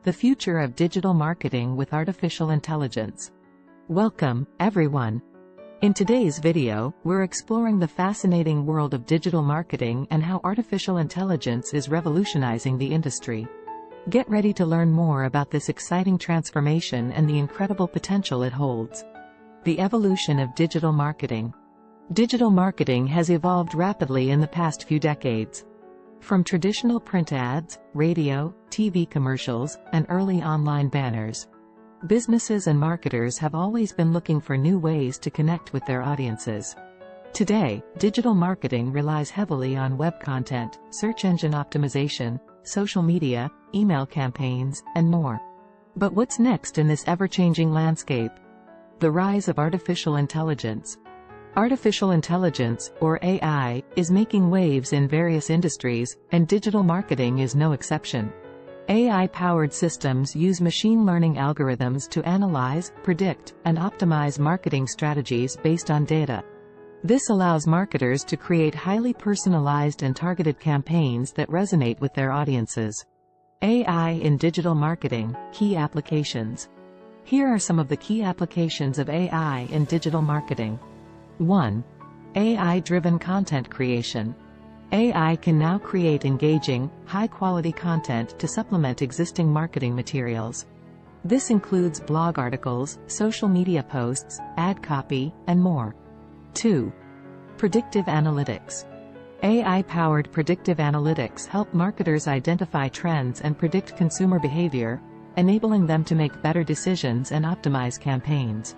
The future of digital marketing with artificial intelligence. Welcome, everyone. In today's video, we're exploring the fascinating world of digital marketing and how artificial intelligence is revolutionizing the industry. Get ready to learn more about this exciting transformation and the incredible potential it holds. The evolution of digital marketing. Digital marketing has evolved rapidly in the past few decades. From traditional print ads, radio, TV commercials, and early online banners, businesses and marketers have always been looking for new ways to connect with their audiences. Today, digital marketing relies heavily on web content, search engine optimization, social media, email campaigns, and more. But what's next in this ever-changing landscape? The rise of artificial intelligence. Artificial intelligence, or AI, is making waves in various industries, and digital marketing is no exception. AI-powered systems use machine learning algorithms to analyze, predict, and optimize marketing strategies based on data. This allows marketers to create highly personalized and targeted campaigns that resonate with their audiences. AI in digital marketing, key applications. Here are some of the key applications of AI in digital marketing. 1. AI-driven content creation. AI can now create engaging, high-quality content to supplement existing marketing materials. This includes blog articles, social media posts, ad copy, and more. 2. Predictive Analytics. AI-powered predictive analytics help marketers identify trends and predict consumer behavior, enabling them to make better decisions and optimize campaigns.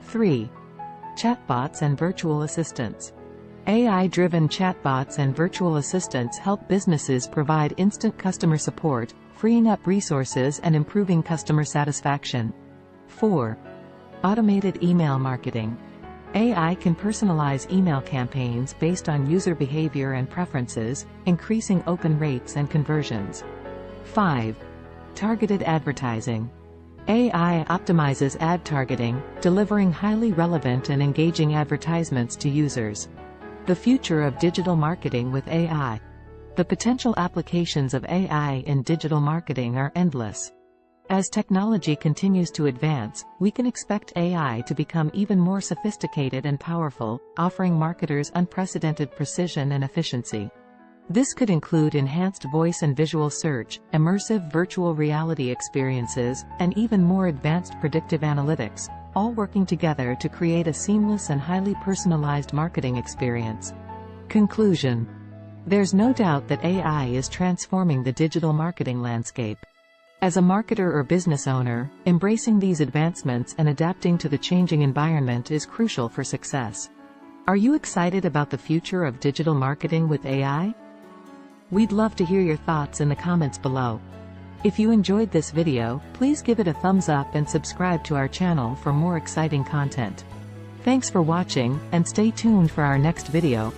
3. Chatbots and virtual assistants. AI-driven chatbots and virtual assistants help businesses provide instant customer support, freeing up resources and improving customer satisfaction. 4. Automated email marketing. AI can personalize email campaigns based on user behavior and preferences, increasing open rates and conversions. 5. Targeted advertising. AI optimizes ad targeting, delivering highly relevant and engaging advertisements to users. The future of digital marketing with AI. The potential applications of AI in digital marketing are endless. As technology continues to advance, we can expect AI to become even more sophisticated and powerful, offering marketers unprecedented precision and efficiency. This could include enhanced voice and visual search, immersive virtual reality experiences, and even more advanced predictive analytics, all working together to create a seamless and highly personalized marketing experience. Conclusion. There's no doubt that AI is transforming the digital marketing landscape. As a marketer or business owner, embracing these advancements and adapting to the changing environment is crucial for success. Are you excited about the future of digital marketing with AI? We'd love to hear your thoughts in the comments below. If you enjoyed this video, please give it a thumbs up and subscribe to our channel for more exciting content. Thanks for watching, and stay tuned for our next video.